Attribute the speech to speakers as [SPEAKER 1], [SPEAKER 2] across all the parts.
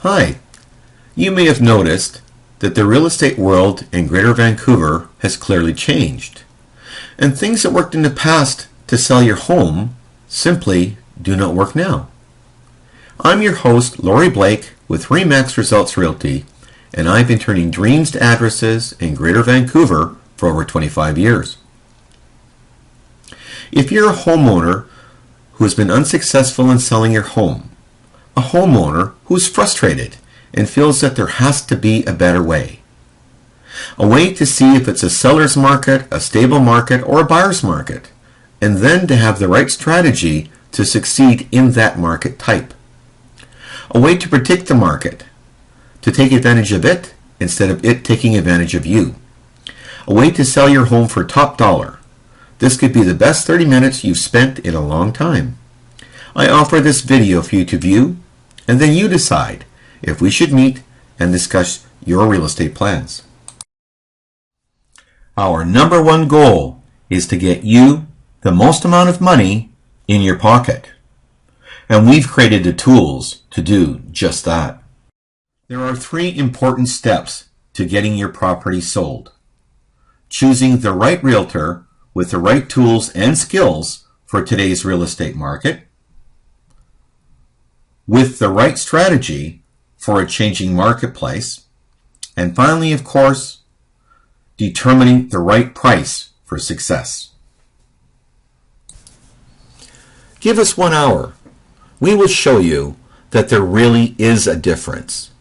[SPEAKER 1] Hi, you may have noticed that the real estate world in Greater Vancouver has clearly changed, and things that worked in the past to sell your home simply do not work now. I'm your host, Laurie Blake with RE/MAX Results Realty, and I've been turning dreams to addresses in Greater Vancouver for over 25 years. If you're a homeowner who has been unsuccessful in selling your home, a homeowner who's frustrated and feels that there has to be a better way, a way to see if it's a seller's market, a stable market, or a buyer's market, and then to have the right strategy to succeed in that market type, a way to predict the market, to take advantage of it instead of it taking advantage of you, a way to sell your home for top dollar. This could be the best 30 minutes you've spent in a long time. I offer this video for you to view, and then you decide if we should meet and discuss your real estate plans. Our number one goal is to get you the most amount of money in your pocket. And we've created the tools to do just that. There are 3 important steps to getting your property sold. Choosing the right realtor with the right tools and skills for today's real estate market, with the right strategy for a changing marketplace, and finally, of course, determining the right price for success. Give us 1 hour. We will show you that there really is a difference.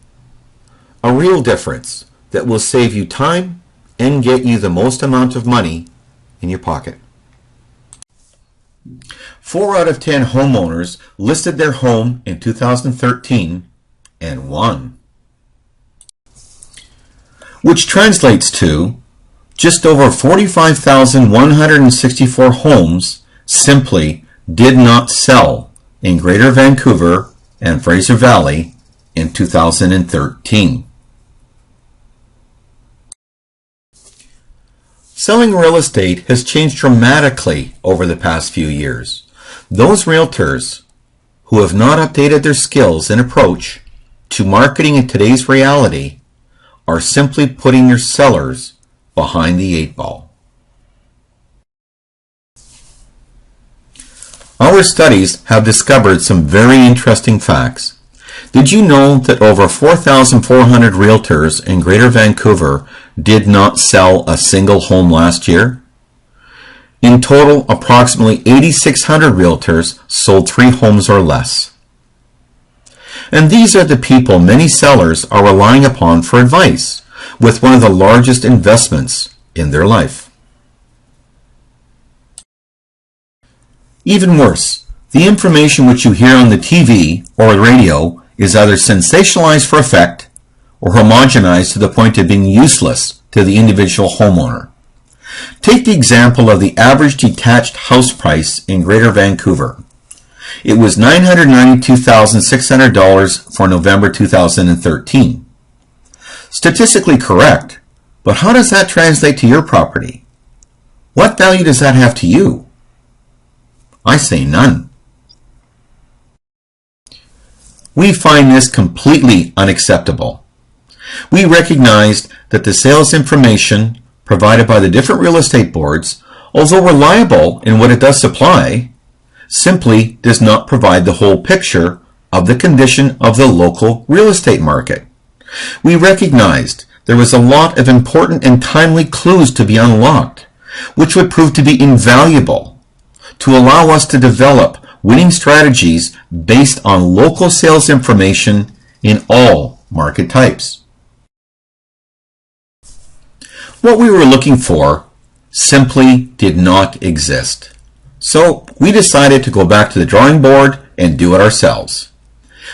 [SPEAKER 1] A real difference that will save you time and get you the most amount of money in your pocket. 4 out of 10 homeowners listed their home in 2013 and won, which translates to just over 45,164 homes simply did not sell in Greater Vancouver and Fraser Valley in 2013. Selling real estate has changed dramatically over the past few years. Those realtors who have not updated their skills and approach to marketing in today's reality are simply putting their sellers behind the 8 ball. Our studies have discovered some very interesting facts. Did you know that over 4,400 realtors in Greater Vancouver did not sell a single home last year? In total, approximately 8,600 realtors sold 3 homes or less. And these are the people many sellers are relying upon for advice with one of the largest investments in their life. Even worse, the information which you hear on the TV or the radio is either sensationalized for effect or homogenized to the point of being useless to the individual homeowner. Take the example of the average detached house price in Greater Vancouver. It was $992,600 for November 2013. Statistically correct, but how does that translate to your property? What value does that have to you? I say none. We find this completely unacceptable. We recognized that the sales information provided by the different real estate boards, although reliable in what it does supply, simply does not provide the whole picture of the condition of the local real estate market. We recognized there was a lot of important and timely clues to be unlocked, which would prove to be invaluable to allow us to develop winning strategies based on local sales information in all market types. What we were looking for simply did not exist. So we decided to go back to the drawing board and do it ourselves.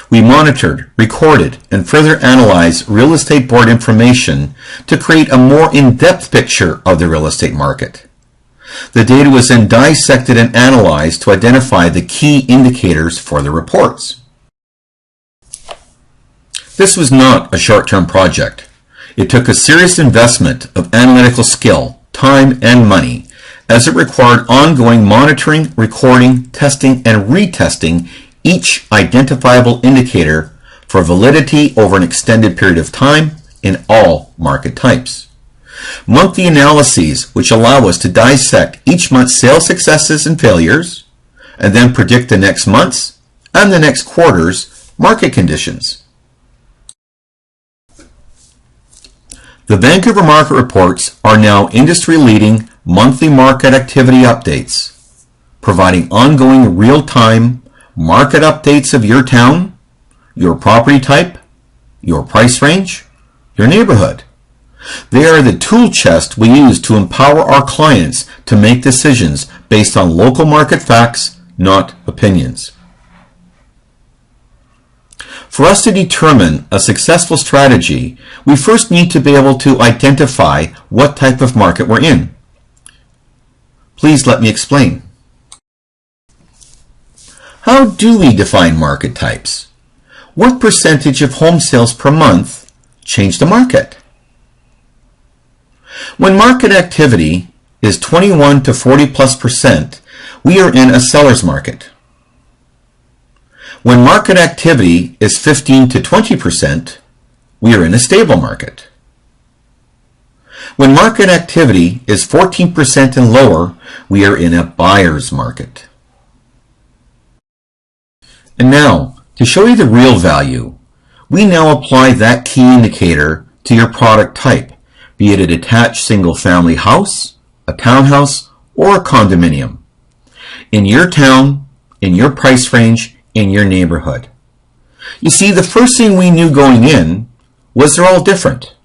[SPEAKER 1] We monitored, recorded, and further analyzed real estate board information to create a more in-depth picture of the real estate market. The data was then dissected and analyzed to identify the key indicators for the reports. This was not a short-term project. It took a serious investment of analytical skill, time, and money, as it required ongoing monitoring, recording, testing, and retesting each identifiable indicator for validity over an extended period of time in all market types. Monthly analyses, which allow us to dissect each month's sales successes and failures, and then predict the next month's and the next quarter's market conditions. The Vancouver Market Reports are now industry-leading monthly market activity updates, providing ongoing real-time market updates of your town, your property type, your price range, your neighborhood. They are the tool chest we use to empower our clients to make decisions based on local market facts, not opinions. For us to determine a successful strategy, we first need to be able to identify what type of market we're in. Please let me explain. How do we define market types? What percentage of home sales per month change the market? When market activity is 21 to 40+%, we are in a seller's market. When market activity is 15 to 20%, we are in a stable market. When market activity is 14% and lower, we are in a buyer's market. And now, to show you the real value, we now apply that key indicator to your product type, be it a detached single-family house, a townhouse, or a condominium, in your town, in your price range, in your neighborhood. You see, the first thing we knew going in was they're all different.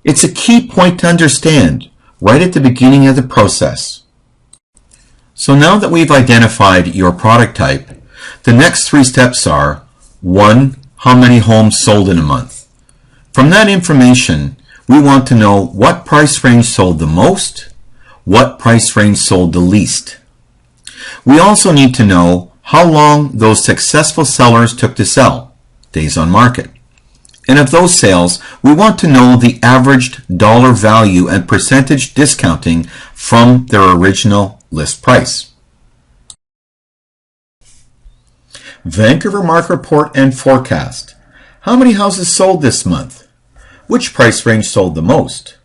[SPEAKER 1] It's a key point to understand right at the beginning of the process. So now that we've identified your product type, the next 3 steps are: 1. How many homes sold in a month? From that information, we want to know what price range sold the most, what price range sold the least. We also need to know how long those successful sellers took to sell, days on market. And of those sales, we want to know the averaged dollar value and percentage discounting from their original list price. Vancouver Market Report and Forecast. How many houses sold this month? Which price range sold the most?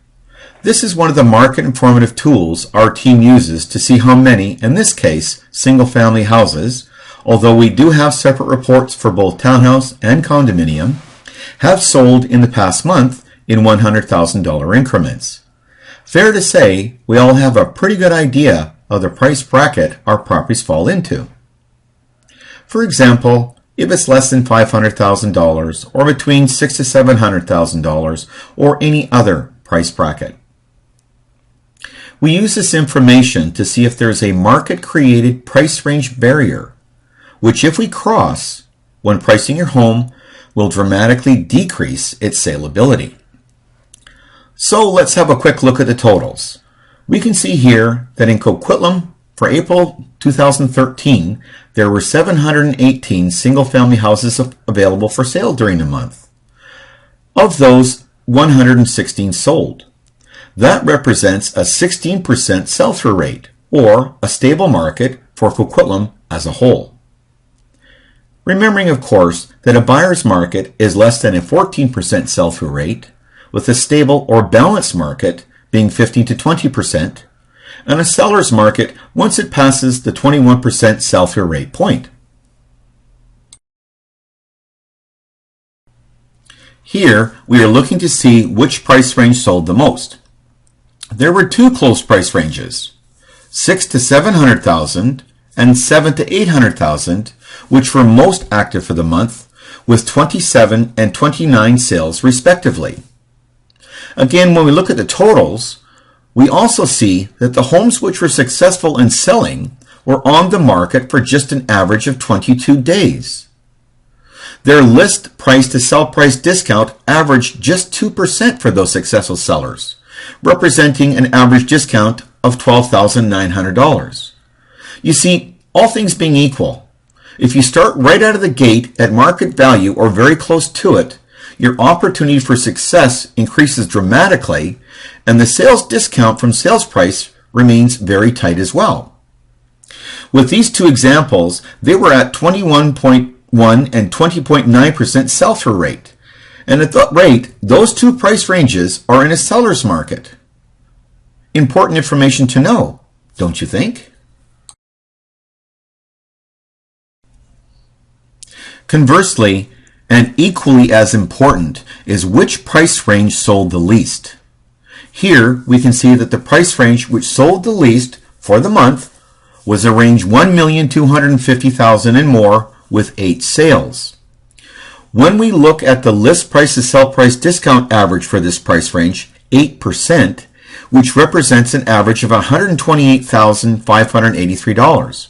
[SPEAKER 1] This is one of the market informative tools our team uses to see how many, in this case, single-family houses, although we do have separate reports for both townhouse and condominium, have sold in the past month in $100,000 increments. Fair to say, we all have a pretty good idea of the price bracket our properties fall into. For example, if it's less than $500,000 or between $600,000 to $700,000 or any other price bracket. We use this information to see if there's a market-created price range barrier, which if we cross when pricing your home will dramatically decrease its saleability. So let's have a quick look at the totals. We can see here that in Coquitlam for April 2013, there were 718 single-family houses available for sale during the month. Of those, 116 sold. That represents a 16% sell-through rate, or a stable market for Coquitlam as a whole. Remembering, of course, that a buyer's market is less than a 14% sell-through rate, with a stable or balanced market being 15 to 20%, and a seller's market once it passes the 21% sell-through rate point. Here, we are looking to see which price range sold the most. There were 2 close price ranges, $600,000 to $700,000 and $700,000 to $800,000, which were most active for the month, with 27 and 29 sales respectively. Again, when we look at the totals, we also see that the homes which were successful in selling were on the market for just an average of 22 days. Their list price to sell price discount averaged just 2% for those successful sellers, representing an average discount of $12,900. You see, all things being equal, if you start right out of the gate at market value or very close to it, your opportunity for success increases dramatically, and the sales discount from sales price remains very tight as well. With these 2 examples, they were at 21.5% and 20.9% sell-through rate. And at that rate, those two price ranges are in a seller's market. Important information to know, don't you think? Conversely, and equally as important, is which price range sold the least. Here, we can see that the price range which sold the least for the month was a range $1,250,000 and more with 8 sales. When we look at the list price to sell price discount average for this price range, 8%, which represents an average of $128,583.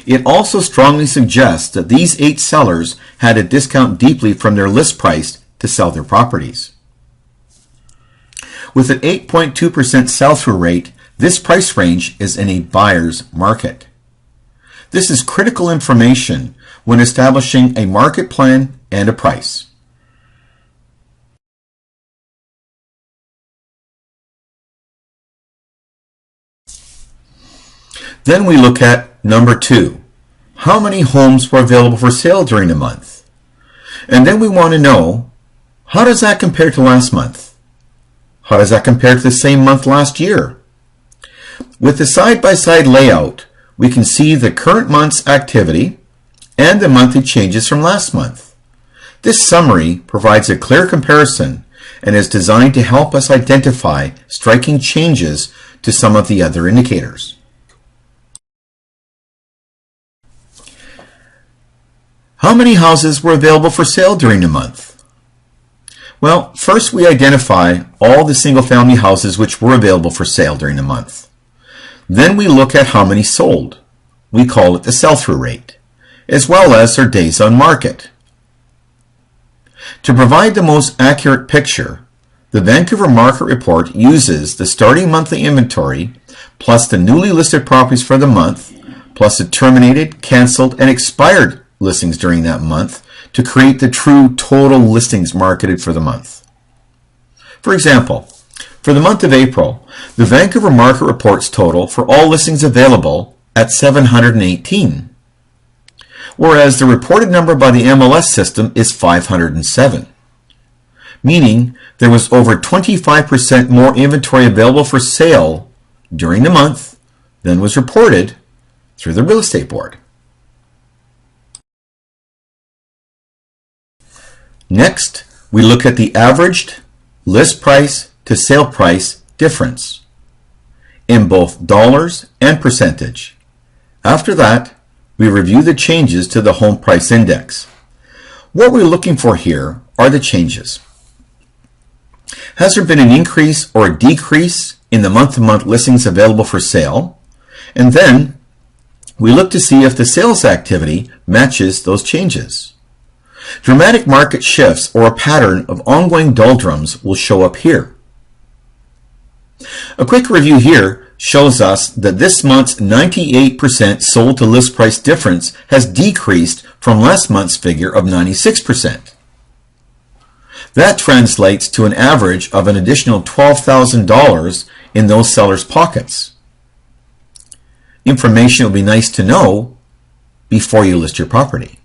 [SPEAKER 1] It also strongly suggests that these 8 sellers had to discount deeply from their list price to sell their properties. With an 8.2% sell-through rate, this price range is in a buyer's market. This is critical information when establishing a market plan and a price. Then we look at number 2. How many homes were available for sale during the month? And then we want to know, how does that compare to last month? How does that compare to the same month last year? With the side-by-side layout, we can see the current month's activity and the monthly changes from last month. This summary provides a clear comparison and is designed to help us identify striking changes to some of the other indicators. How many houses were available for sale during the month? Well, first we identify all the single-family houses which were available for sale during the month. Then we look at how many sold. We call it the sell-through rate, as well as their days on market. To provide the most accurate picture, the Vancouver Market Report uses the starting monthly inventory plus the newly listed properties for the month, plus the terminated, canceled, and expired listings during that month to create the true total listings marketed for the month. For example, for the month of April, the Vancouver Market Report's total for all listings available at 718, whereas the reported number by the MLS system is 507, meaning there was over 25% more inventory available for sale during the month than was reported through the real estate board. Next, we look at the averaged list price to sale price difference in both dollars and percentage. After that, we review the changes to the home price index. What we're looking for here are the changes. Has there been an increase or a decrease in the month-to-month listings available for sale? And then we look to see if the sales activity matches those changes. Dramatic market shifts or a pattern of ongoing doldrums will show up here. A quick review here shows us that this month's 98% sold to list price difference has decreased from last month's figure of 96%. That translates to an average of an additional $12,000 in those sellers' pockets. Information will be nice to know before you list your property.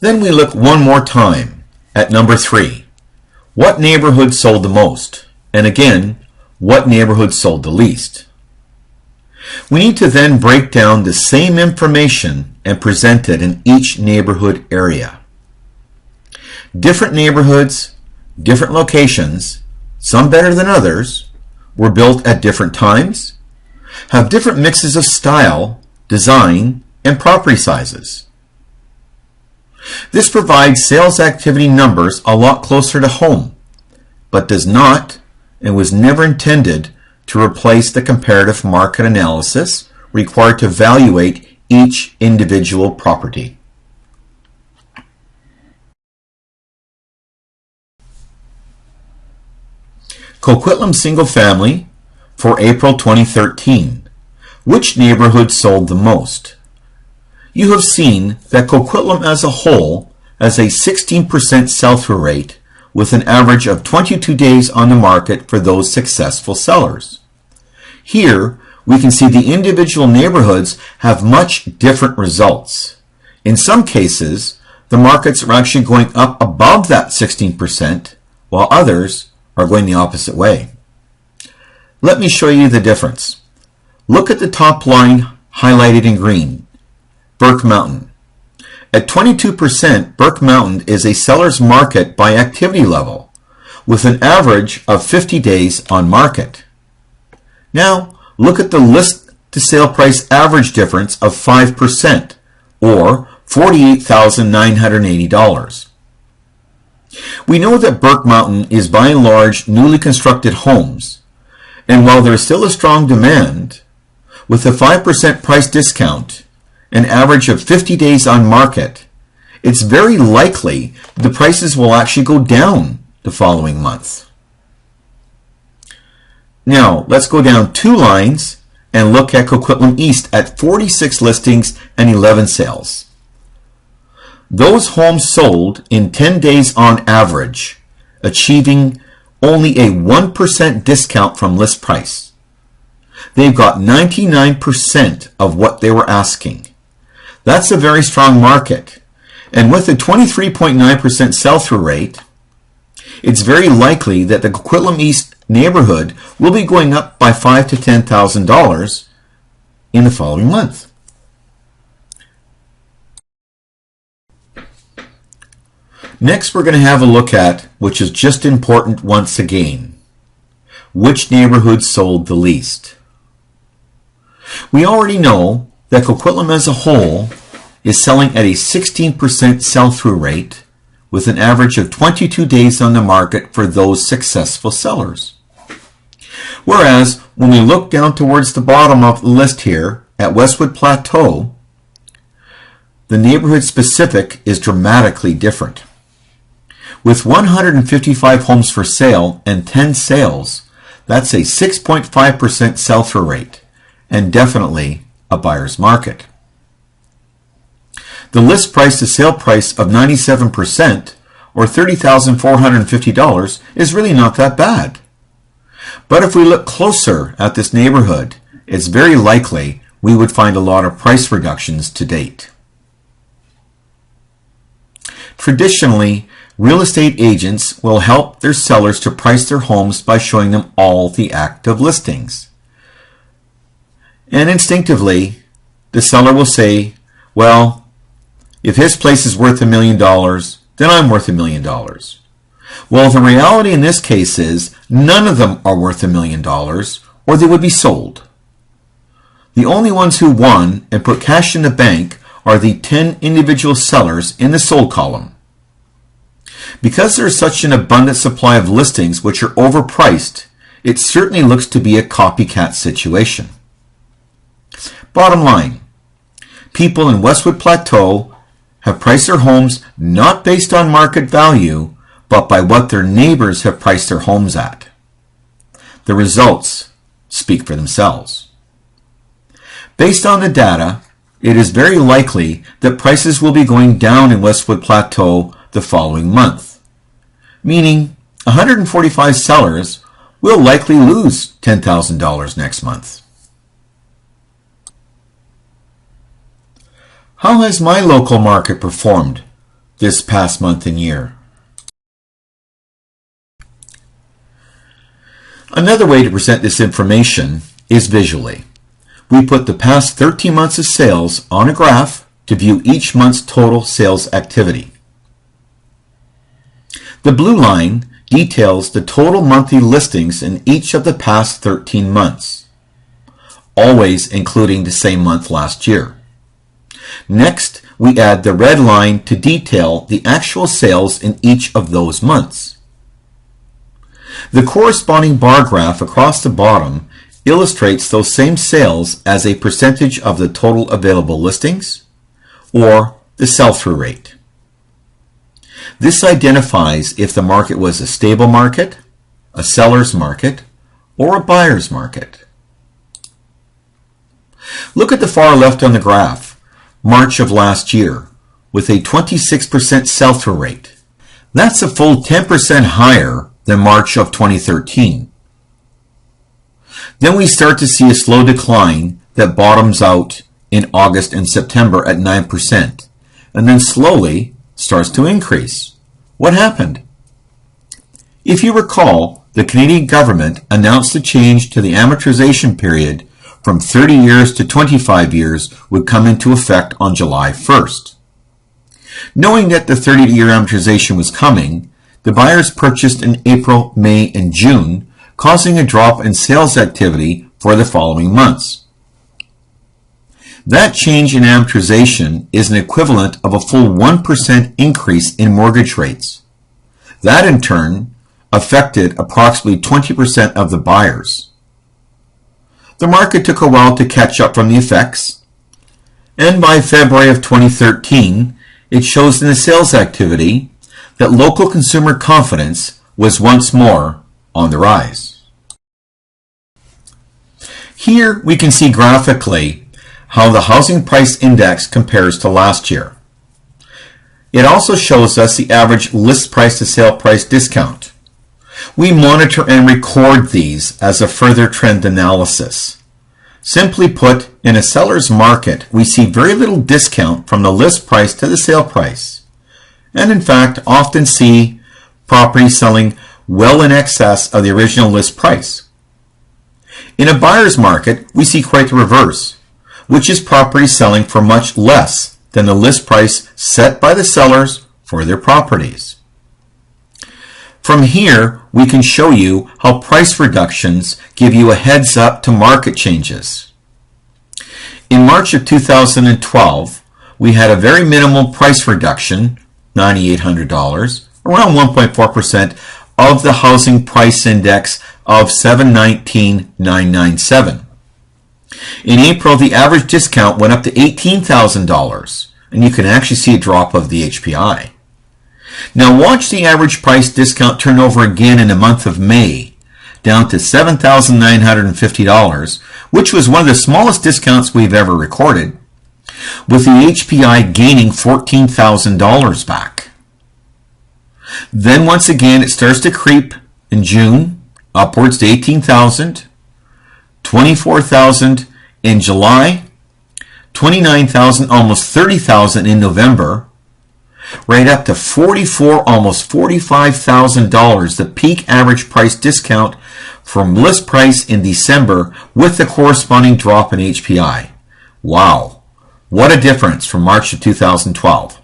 [SPEAKER 1] Then we look one more time at number 3. What neighborhood sold the most? And again, what neighborhood sold the least? We need to then break down the same information and present it in each neighborhood area. Different neighborhoods, different locations, some better than others, were built at different times, have different mixes of style, design, and property sizes. This provides sales activity numbers a lot closer to home, but does not and was never intended to replace the comparative market analysis required to evaluate each individual property. Coquitlam Single Family for April 2013. Which neighborhood sold the most? You have seen that Coquitlam as a whole has a 16% sell-through rate with an average of 22 days on the market for those successful sellers. Here, we can see the individual neighborhoods have much different results. In some cases, the markets are actually going up above that 16%, while others are going the opposite way. Let me show you the difference. Look at the top line highlighted in green, Burke Mountain. At 22%, Burke Mountain is a seller's market by activity level, with an average of 50 days on market. Now, look at the list to sale price average difference of 5%, or $48,980. We know that Burke Mountain is by and large newly constructed homes, and while there is still a strong demand, with a 5% price discount, an average of 50 days on market, it's very likely the prices will actually go down the following month. Now, let's go down 2 lines and look at Coquitlam East at 46 listings and 11 sales. Those homes sold in 10 days on average, achieving only a 1% discount from list price. They've got 99% of what they were asking. That's a very strong market. And with a 23.9% sell-through rate, it's very likely that the Coquitlam East neighborhood will be going up by $5,000 to $10,000 in the following month. Next, we're going to have a look at, which is just important once again, which neighborhood sold the least. We already know that Coquitlam as a whole is selling at a 16% sell-through rate with an average of 22 days on the market for those successful sellers. Whereas, when we look down towards the bottom of the list here at Westwood Plateau, the neighborhood specific is dramatically different. With 155 homes for sale and 10 sales, that's a 6.5% sell-through rate, and definitely a buyer's market. The list price to sale price of 97%, or $30,450, is really not that bad. But if we look closer at this neighborhood, it's very likely we would find a lot of price reductions to date. Traditionally, real estate agents will help their sellers to price their homes by showing them all the active listings. And instinctively, the seller will say, well, if his place is worth $1 million, then I'm worth $1 million. Well, the reality in this case is none of them are worth $1 million, or they would be sold. The only ones who won and put cash in the bank are the 10 individual sellers in the sold column. Because there is such an abundant supply of listings which are overpriced, it certainly looks to be a copycat situation. Bottom line, people in Westwood Plateau have priced their homes not based on market value, but by what their neighbors have priced their homes at. The results speak for themselves. Based on the data, it is very likely that prices will be going down in Westwood Plateau the following month, meaning 145 sellers will likely lose $10,000 next month. How has my local market performed this past month and year? Another way to present this information is visually. We put the past 13 months of sales on a graph to view each month's total sales activity. The blue line details the total monthly listings in each of the past 13 months, always including the same month last year. Next, we add the red line to detail the actual sales in each of those months. The corresponding bar graph across the bottom illustrates those same sales as a percentage of the total available listings, or the sell-through rate. This identifies if the market was a stable market, a seller's market, or a buyer's market. Look at the far left on the graph, March of last year, with a 26% sell-through rate. That's a full 10% higher than March of 2013. Then we start to see a slow decline that bottoms out in August and September at 9%, and then slowly starts to increase. What happened? If you recall, the Canadian government announced a change to the amortization period from 30 years to 25 years would come into effect on July 1st. Knowing that the 30-year amortization was coming, the buyers purchased in April, May, and June, causing a drop in sales activity for the following months. That change in amortization is an equivalent of a full 1% increase in mortgage rates. That in turn affected approximately 20% of the buyers. The market took a while to catch up from the effects, and by February of 2013, it shows in the sales activity that local consumer confidence was once more on the rise. Here we can see graphically how the housing price index compares to last year. It also shows us the average list price to sale price discount. We monitor and record these as a further trend analysis. Simply put, in a seller's market, we see very little discount from the list price to the sale price, and in fact often see properties selling well in excess of the original list price. In a buyer's market, we see quite the reverse, which is properties selling for much less than the list price set by the sellers for their properties. From here, we can show you how price reductions give you a heads up to market changes. In March of 2012, we had a very minimal price reduction, $9,800, around 1.4% of the housing price index of 719,997. In April, the average discount went up to $18,000, and you can actually see a drop of the HPI. Now watch the average price discount turn over again in the month of May, down to $7,950, which was one of the smallest discounts we've ever recorded, with the HPI gaining $14,000 back. Then once again it starts to creep in June, upwards to $18,000, $24,000 in July, $29,000, almost $30,000 in November, right up to $44,000, almost $45,000, the peak average price discount from list price in December with the corresponding drop in HPI. Wow, what a difference from March of 2012.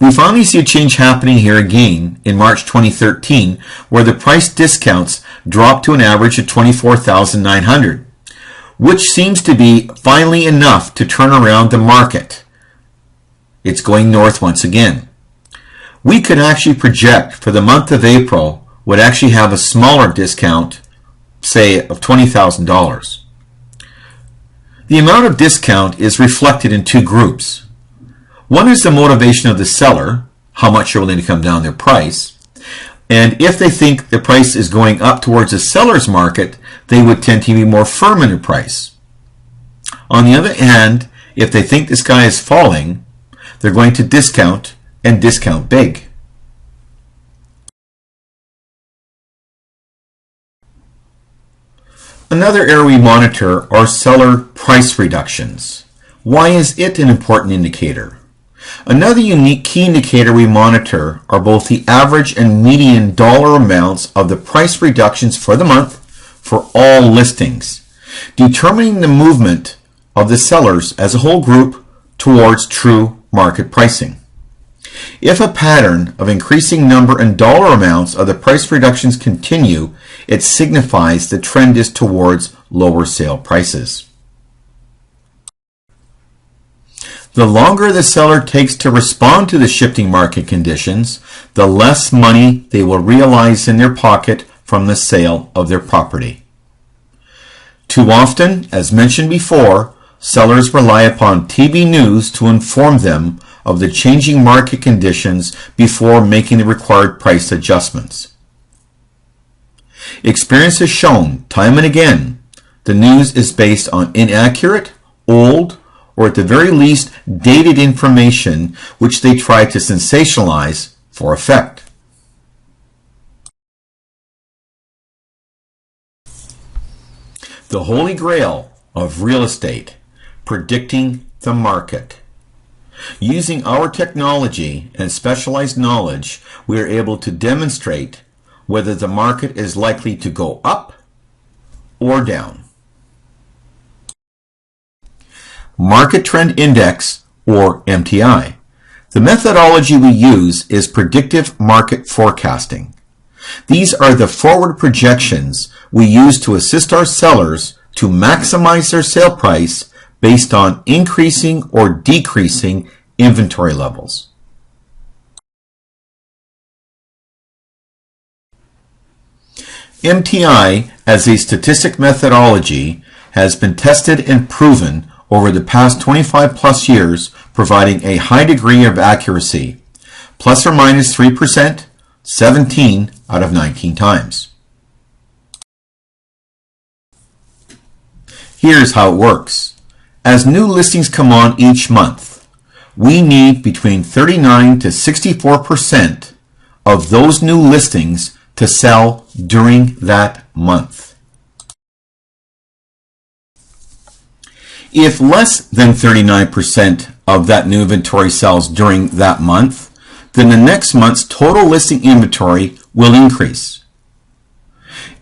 [SPEAKER 1] We finally see a change happening here again in March 2013, where the price discounts dropped to an average of $24,900, which seems to be finally enough to turn around the market. It's going north once again. We could actually project for the month of April would actually have a smaller discount, say of $20,000. The amount of discount is reflected in two groups. One is the motivation of the seller, how much they're willing to come down their price, and if they think the price is going up towards the seller's market, they would tend to be more firm in their price. On the other hand, if they think the sky is falling, they're going to discount, and discount big. Another area we monitor are seller price reductions. Why is it an important indicator? Another unique key indicator we monitor are both the average and median dollar amounts of the price reductions for the month for all listings, determining the movement of the sellers as a whole group towards true market pricing. If a pattern of increasing number and dollar amounts of the price reductions continue, it signifies the trend is towards lower sale prices. The longer the seller takes to respond to the shifting market conditions, the less money they will realize in their pocket from the sale of their property. Too often, as mentioned before, sellers rely upon TV news to inform them of the changing market conditions before making the required price adjustments. Experience has shown time and again the news is based on inaccurate, old, or at the very least dated information which they try to sensationalize for effect. The holy grail of real estate, predicting the market. Using our technology and specialized knowledge, we are able to demonstrate whether the market is likely to go up or down. Market Trend Index, or MTI. The methodology we use is predictive market forecasting. These are the forward projections we use to assist our sellers to maximize their sale price based on increasing or decreasing inventory levels. MTI as a statistic methodology has been tested and proven over the past 25 plus years, providing a high degree of accuracy, plus or minus 3%, 17 out of 19 times. Here's how it works. As new listings come on each month, we need between 39 to 64% of those new listings to sell during that month. If less than 39% of that new inventory sells during that month, then the next month's total listing inventory will increase.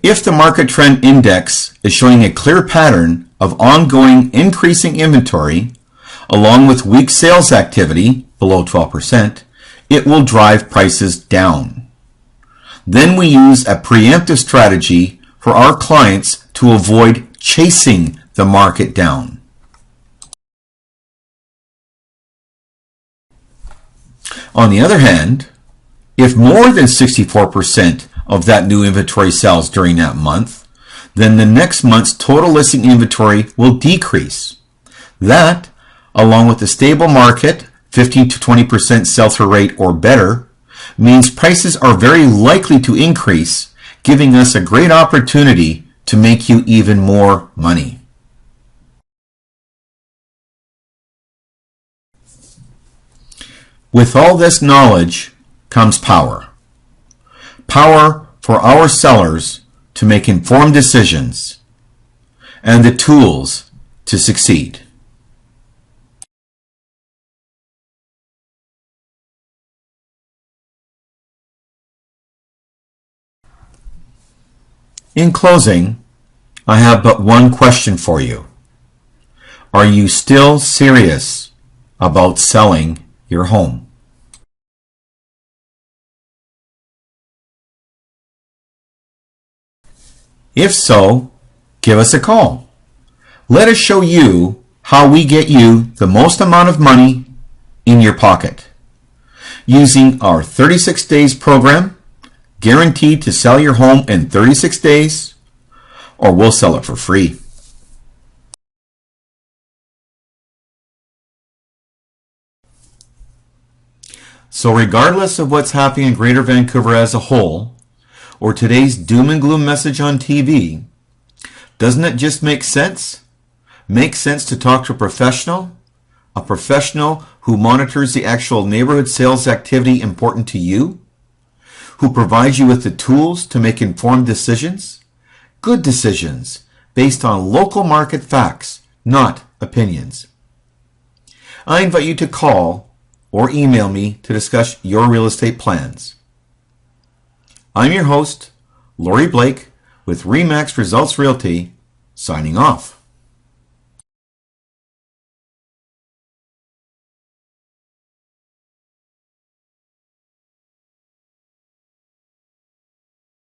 [SPEAKER 1] If the market trend index is showing a clear pattern of ongoing increasing inventory, along with weak sales activity below 12%, it will drive prices down. Then we use a preemptive strategy for our clients to avoid chasing the market down. On the other hand, if more than 64% of that new inventory sells during that month, then the next month's total listing inventory will decrease. That, along with a stable market, 15 to 20% sell-through rate or better, means prices are very likely to increase, giving us a great opportunity to make you even more money. With all this knowledge comes power. Power for our sellers to make informed decisions and the tools to succeed. In closing, I have but one question for you. Are you still serious about selling your home? If so, give us a call. Let us show you how we get you the most amount of money in your pocket. Using our 36 days program, guaranteed to sell your home in 36 days, or we'll sell it for free. So regardless of what's happening in Greater Vancouver as a whole, or today's doom and gloom message on TV, doesn't it just make sense? Make sense to talk to a professional who monitors the actual neighborhood sales activity important to you, who provides you with the tools to make informed decisions, good decisions based on local market facts, not opinions. I invite you to call or email me to discuss your real estate plans. I'm your host, Lori Blake, with RE/MAX Results Realty, signing off.